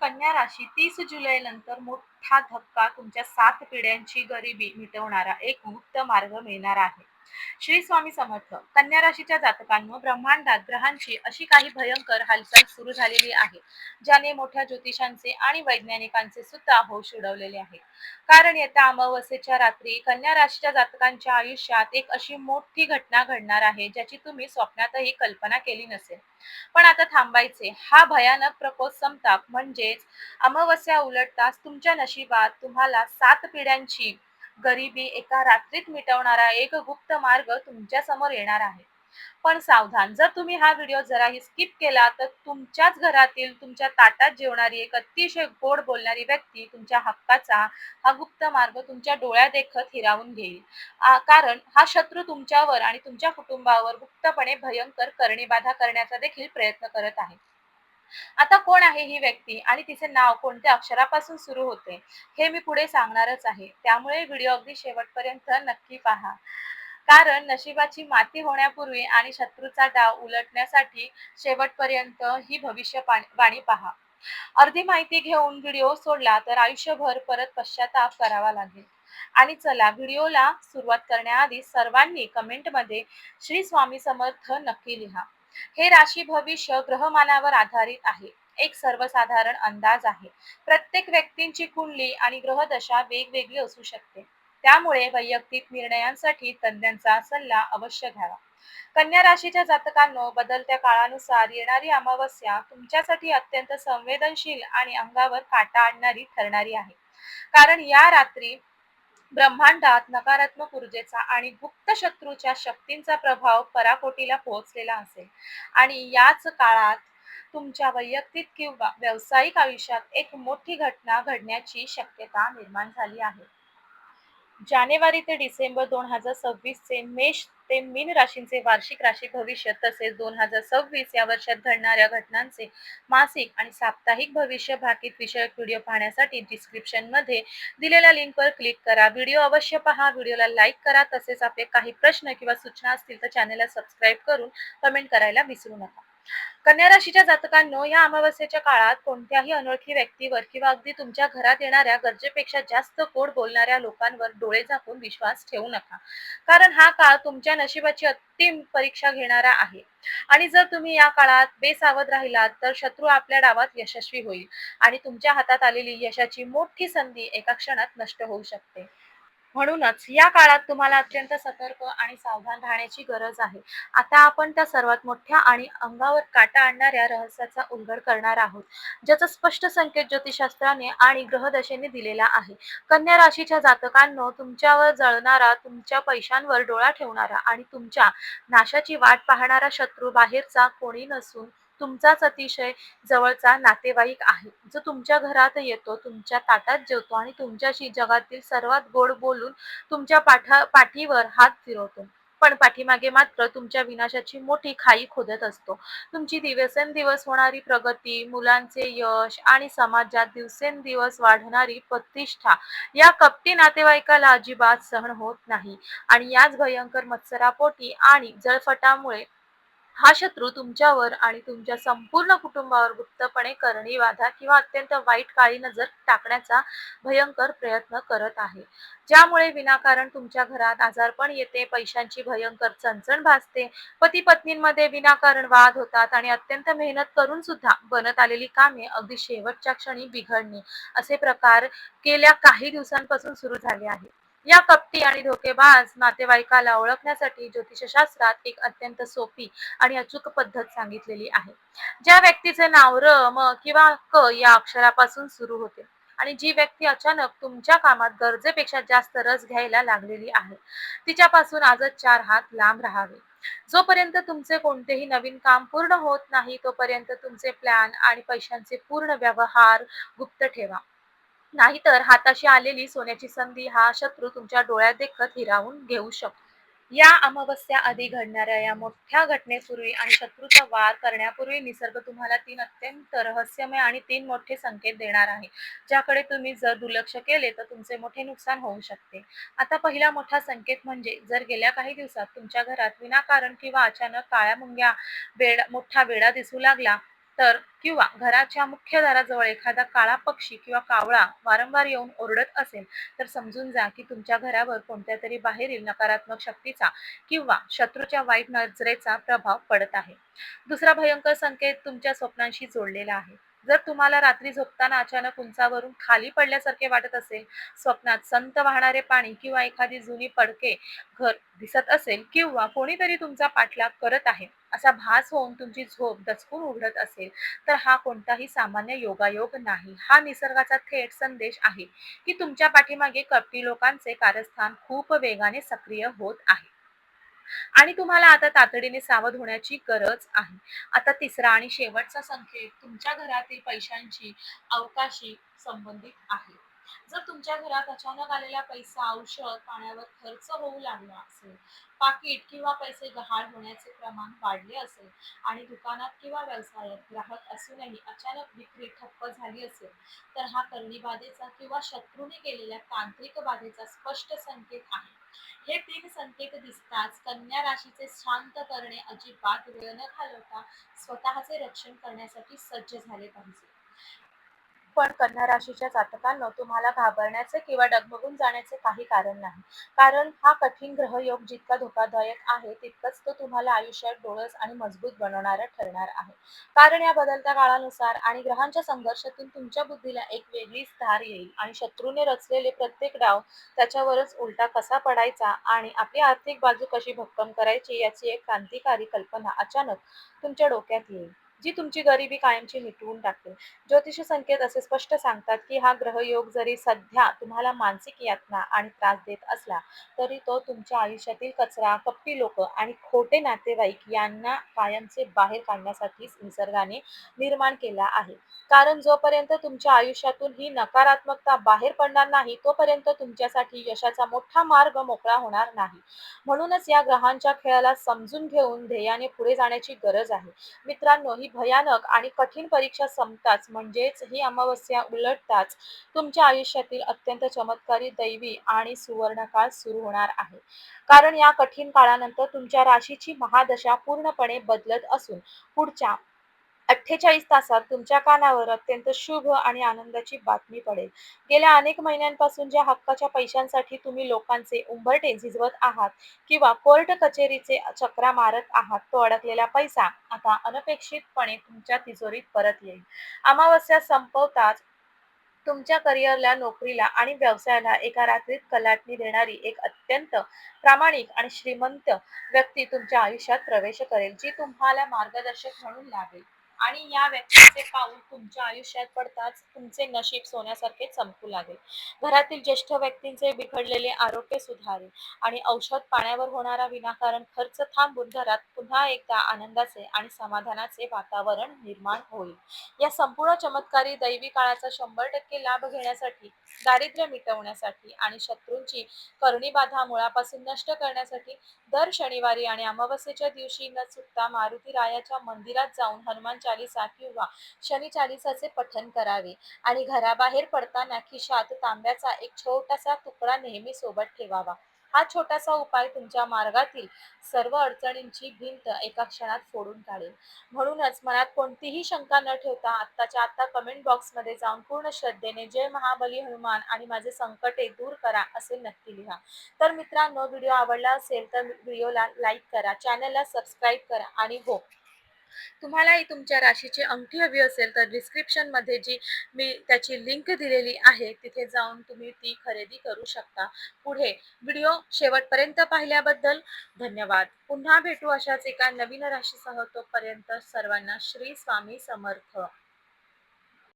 कन्या राशी 30 जुलै नंतर मोठा धक्का तुमच्या 7 पिढ्यांची गरिबी मिटवणारा एक गुप्त मार्ग मिळणार आहे. श्री स्वामी समर्थ. कन्या राशीच्या जातकांनो, ब्रह्मांडात ग्रहांची अशी काही भयंकर हालचाल सुरू झालेली आहे, ज्याने मोठ्या ज्योतिषांचे आणि वैज्ञानिकांचे सुद्धा होश उडवलेले आहे. कारण येत्या अमावस्येच्या रात्री कन्या राशीच्या जातकांच्या आयुष्यात एक अशी मोठी घटना घडणार आहे, ज्याची तुम्ही स्वप्नातही कल्पना केली नसेल. पण आता थांबायचे. हा भयानक प्रकोप संताप म्हणजेच अमावस्या उलटताच तुमच्या नशिबात तुम्हाला 7 पिढ्यांची गरिबी एका रात्रीत मिटवणारा एक गुप्त मार्ग तुमच्या समोर येणार आहे. पण सावधान, जर तुम्ही हा व्हिडिओ जराही स्किप केला तर तुमच्याच घरातील तुमच्या ताटात जेवणारी एक अतिशय गोड बोलणारी व्यक्ती तुमच्या हक्काचा हा गुप्त मार्ग तुमच्या डोळ्यादेखत हिरावून घेईल. कारण हा शत्रू तुमच्यावर आणि तुमच्या कुटुंबावर गुप्तपणे भयंकर करणीबाधा करण्याचा देखील प्रयत्न करत आहे. आता कोण आहे ही व्यक्ती आणि तिचे नाव कोणत्या अक्षरापासून सुरू होते, हे मी पुढे सांगणारच आहे. त्यामुळे व्हिडिओ अगदी शेवटपर्यंत नक्की पहा. कारण नशिबाची माती होण्यापूर्वी आणि शत्रूचा डाव उलटण्यासाठी शेवटपर्यंत ही भविष्यवाणी पहा. अर्धी माहिती घेऊन व्हिडिओ सोडला तर आयुष्यभर परत पश्चाताप करावा लागेल. आणि चला, व्हिडिओला सुरुवात करण्याआधी सर्वांनी कमेंटमध्ये श्री स्वामी समर्थ नक्की लिहा. हे राशी भविष्य ग्रहमानावर आधारित आहे. एक सर्वसाधारण अंदाज आहे. प्रत्येक व्यक्तींची कुंडली आणि ग्रहदशा वेगवेगळी असू शकते. त्यामुळे वैयक्तिक निर्णयांसाठी तज्ञांचा सल्ला अवश्य घ्यावा. कन्या राशीच्या जातकांनो, बदलत्या काळानुसार येणारी अमावस्या तुमच्यासाठी अत्यंत संवेदनशील आणि अंगावर काटा आणणारी ठरणारी आहे. कारण या रात्री ब्रह्मांडात नकारात्मक ऊर्जेचा आणि गुप्त शत्रूच्या शक्तींचा प्रभाव पराकोटीला पोहोचलेला असेल. आणि याच काळात तुमच्या वैयक्तिक किंवा व्यावसायिक आयुष्यात एक मोठी घटना घडण्याची शक्यता निर्माण झाली आहे. जानेवारी ते डिसेंबर 2026 चे मेष ते मीन राशींचे वार्षिक राशी भविष्य, तसेच 2026 या वर्षात घडणाऱ्या घटनांचे मासिक आणि साप्ताहिक भविष्य भाकीत विषयक व्हिडिओ पाहण्यासाठी डिस्क्रिप्शन मध्ये दिलेल्या लिंकवर क्लिक करा. व्हिडिओ अवश्य पहा, व्हिडिओला लाईक करा. तसेच आपले काही प्रश्न किंवा सूचना असतील तर चॅनलला सबस्क्राईब करून कमेंट करायला विसरू नका. कन्या राशीच्या जातकांनो, या अमावस्येच्या काळात कोणत्याही अनोळखी व्यक्तीवर किंवा अगदी तुमच्या घरात येणाऱ्या गरजेपेक्षा जास्त गोड बोलणाऱ्या लोकांवर डोळे झाकून विश्वास ठेवू नका. कारण हा काळ तुमच्या नशिबाची अंतिम परीक्षा घेणारा आहे. आणि जर तुम्ही या काळात बेसावध राहिलात तर शत्रू आपल्या डावात यशस्वी होईल आणि तुमच्या हातात आलेली यशाची मोठी संधी एका क्षणात नष्ट होऊ शकते. म्हणूनच या काळात तुम्हाला अत्यंत सतर्क आणि सावधान राहण्याची गरज आहे. आता आपण त्या सर्वात मोठ्या आणि अंगावर काटा आणणाऱ्या रहस्याचा उलगड करणार आहोत, ज्याचा स्पष्ट संकेत ज्योतिषशास्त्राने आणि ग्रहदशेने दिलेला आहे. कन्या राशीच्या जातकांनो, तुमच्यावर जळणारा, तुमच्या पैशांवर डोळा ठेवणारा आणि तुमच्या नाशाची वाट पाहणारा शत्रू बाहेरचा कोणी नसून तुमचाच अतिशय जवळचा नातेवाईक आहे, जो तुमच्या घरात येतो, तुमच्या ताटात जेवतो आणि तुमच्याशी जगातील सर्वात गोड बोलून तुमच्या पाठीवर हात फिरवतो. पण पाठीमागे मात्र तुमच्या विनाशाची मोठी खाई खोदत असतो. तुमची दिवसेंदिवस होणारी प्रगती, मुलांचे यश आणि समाजात दिवसेंदिवस वाढणारी प्रतिष्ठा या कपटी नातेवाईकाला अजिबात सहन होत नाही. आणि याच भयंकर मत्सरापोटी आणि जळफटामुळे हा शत्रू तुमच्यावर आणि तुमच्या संपूर्ण कुटुंबावर गुप्तपणे करणी बाधा किंवा अत्यंत वाईट काळी नजर टाकण्याचा भयंकर प्रयत्न करत आहे. ज्यामुळे विनाकारण तुमच्या घरात आजारपण येते, पैशांची भयंकर चणचण भासते, पती पत्नींमध्ये विनाकारण वाद होतात आणि अत्यंत मेहनत करून सुद्धा बनत आलेली कामे अगदी शेवटच्या क्षणी बिघडणे, असे प्रकार गेल्या काही दिवसांपासून सुरू झाले आहे. या कपटी आणि धोकेबाज नातेवाईकाला ओळखण्यासाठी ज्योतिषशास्त्रात एक अत्यंत सोपी आणि अचूक पद्धत सांगितलेली आहे. ज्या व्यक्तीचे नाव र, म किंवा क या अक्षरापासून सुरू होते आणि जी व्यक्ती अचानक तुमच्या कामात गरजेपेक्षा जास्त रस घ्यायला लागलेली आहे, तिच्यापासून आजच 4 हात लांब राहावे. जोपर्यंत तुमचे कोणतेही नवीन काम पूर्ण होत नाही, तोपर्यंत तुमचे प्लॅन आणि पैशांचे पूर्ण व्यवहार गुप्त ठेवा. नाहीतर हाताशी आलेली सोन्याची संधी हा शत्रू तुमच्या डोळ्यात देखत हिरावून घेऊ शकतो. या अमावस्या आधी घडणाऱ्या या मोठ्या घटनेपूर्वी आणि शत्रूचा वार करण्यापूर्वी निसर्ग तुम्हाला 3 अत्यंत रहस्यमय आणि 3 मोठे संकेत देणार आहे, ज्याकडे तुम्ही जर दुर्लक्ष केले तर तुमचे मोठे नुकसान होऊ शकते. आता पहिला मोठा संकेत म्हणजे, जर गेल्या काही दिवसात तुमच्या घरात विनाकारण किंवा अचानक काळ्या मुंग्या मोठा वेडा दिसू लागला तर किंवा घराच्या मुख्य दाराजवळ एखादा काळा पक्षी किंवा कावळा वारंवार येऊन ओरडत असेल तर समजून जा की तुमच्या घरावर कोणत्या तरी बाहेरील नकारात्मक शक्तीचा किंवा शत्रूच्या वाईट नजरेचा प्रभाव पडत आहे. दुसरा भयंकर संकेत तुमच्या स्वप्नांशी जोडलेला आहे. जर तुम्हाला रात्री झोपताना अचानक उंचावरून खाली पडल्यासारखे वाटत असेल, स्वप्नात संत वाहणारे पाणी किंवा एखादी जुनी पडके घर दिसत असेल किंवा कोणीतरी तुमचा पाठलाग करत आहे, असा भास होऊन तुमची झोप दचकून उघडत असेल, तर हा कोणताही सामान्य योगायोग नाही. हा निसर्गाचा थेट संदेश आहे की तुमच्या पाठीमागे कपटी लोकांचे कारस्थान खूप वेगाने सक्रिय होत आहे आणि तुम्हाला आता तातडीने सावध होण्याची गरज आहे. आता तिसरा आणि शेवटचा संकेत तुमच्या घरातील पैशांची अवकाशी संबंधित आहे. जर तुमच्या घरात अचानक आलेला पैसा औषध पाण्यावर खर्च होऊ लागला असेल, पाकिट किंवा पैसे गहाळ होण्याचे प्रमाण वाढले असेल आणि दुकानात किंवा व्यवसायात ग्राहक असूनही अचानक विक्री ठप्प झाली असेल, तर हा करणी बाधेचा किंवा शत्रूने केलेल्या तांत्रिक बाधेचा स्पष्ट संकेत आहे. हे तीन संकेत दिसताच कन्या राशीचे शांत करणे, अजिबात वेळ न घालवता स्वतःचे रक्षण करण्यासाठी सज्ज झाले पाहिजे. पण कन्या राशीच्या जातकांना तुम्हाला घाबरण्याचे किंवा डगमगून जाण्याचे काही कारण नाही. कारण हा कठीण ग्रहयोग जितका धोकादायक आहे, तितकंच तो तुम्हाला आयुष्यात डोळस आणि मजबूत बनवणारा ठरणार आहे. कारण या बदलत्या काळानुसार आणि ग्रहांच्या संघर्षातून तुमच्या बुद्धीला एक वेगळीच धार येईल आणि शत्रूने रचलेले प्रत्येक डाव त्याच्यावरच उलटा कसा पडायचा आणि आपली आर्थिक बाजू कशी भक्कम करायची याची एक क्रांतिकारी कल्पना अचानक तुमच्या डोक्यात येईल, जी तुमची गरिबी कायमची मिटवून टाकेल. ज्योतिष संकेत असे स्पष्ट सांगतात की हा ग्रहयोग जरी सध्या तुम्हाला मानसिक यातना आणि त्रास देत असला, तरी तो तुमच्या आयुष्यातील कचरा, कपटी लोक आणि खोटे नातेवाईक यांना कायमचे बाहेर काढण्यासाठीच निसर्गाने निर्माण केला आहे. कारण जोपर्यंत तुमच्या आयुष्यातून ही नकारात्मकता बाहेर पडणार नाही, तोपर्यंत तुमच्यासाठी यशाचा मोठा मार्ग मोकळा होणार नाही. म्हणूनच या ग्रहांच्या खेळाला समजून घेऊन ध्येयाने पुढे जाण्याची गरज आहे. मित्रांनो, ही भयानक आणि कठीण परीक्षा संपताच, म्हणजेच ही अमावस्या उलटताच तुमच्या आयुष्यातील अत्यंत चमत्कारी दैवी आणि सुवर्णकाळ सुरू होणार आहे. कारण या कठीण काळानंतर तुमच्या राशीची महादशा पूर्णपणे बदलत असून पुढच्या 48 तासात तुमच्या कानावर अत्यंत शुभ आणि आनंदाची बातमी पडेल. गेल्या अनेक महिन्यांपासून ज्या हक्काच्या पैशांसाठी तुम्ही लोकांचे उंबरठे झिजवत आहात किंवा कोर्ट कचेरीचे चकरा मारत आहात, तो अडकलेला पैसा आता अनपेक्षितपणे तुमच्या तिजोरीत परत येईल. अमावस्या संपवताच तुमच्या करिअरला, नोकरीला आणि व्यवसायाला एका रात्रीत कलाटणी देणारी एक अत्यंत प्रामाणिक आणि श्रीमंत व्यक्ती तुमच्या आयुष्यात प्रवेश करेल, जी तुम्हाला मार्गदर्शक म्हणून लागेल. आणि या व्यक्तीचे पाऊल तुमच्या आयुष्यात पडताच तुमचे नशीब सोन्यासारखे चमकू लागेल. घरातील ज्येष्ठ व्यक्तींचे बिघडलेले आरोग्य सुधारेल आणि औषध पाण्यावर होणारा विनाकारण खर्च थांबून घरात पुन्हा एकदा आनंदाचे आणि समाधानाचे वातावरण निर्माण होईल. या संपूर्ण चमत्कारी दैवी काळाचा 100% लाभ घेण्यासाठी, दारिद्र्य मिटवण्यासाठी आणि शत्रूंची करणीबाधा मुळापासून नष्ट करण्यासाठी दर शनिवारी आणि अमावस्येच्या दिवशी न चुकता मारुती रायाच्या मंदिरात जाऊन हनुमान चालीसा किंवा शनी चालीसाचे पठण करावे आणि घराबाहेर पडताना खिशात तांब्याचा एक छोटासा तुकडा नेहमी सोबत ठेवावा. हा छोटासा उपाय तुमच्या मार्गातील सर्व अडचणींची भिंत एका क्षणात फोडून काढेल. म्हणूनच मनात कोणतीही शंका न ठेवता आत्ताच्या आत्ता कमेंट बॉक्समध्ये जाऊन पूर्ण श्रद्धेने जय महाबली हनुमान आणि माझे संकटे दूर करा असे नक्की लिहा. तर मित्रांनो, व्हिडिओ आवडला असेल तर व्हिडिओला लाईक करा, चॅनलला सबस्क्राईब करा आणि हो, तुम्हालाही तुमच्या राशीची अंगठी हवी असेल तर डिस्क्रिप्शनमध्ये जी मी त्याची लिंक दिलेली आहे, तिथे जाऊन तुम्ही ती खरेदी करू शकता. पुढे व्हिडिओ शेवटपर्यंत पाहिल्याबद्दल धन्यवाद. पुन्हा भेटू अशाच एका नवीन राशीसह. तोपर्यंत सर्वांना श्री स्वामी समर्थ.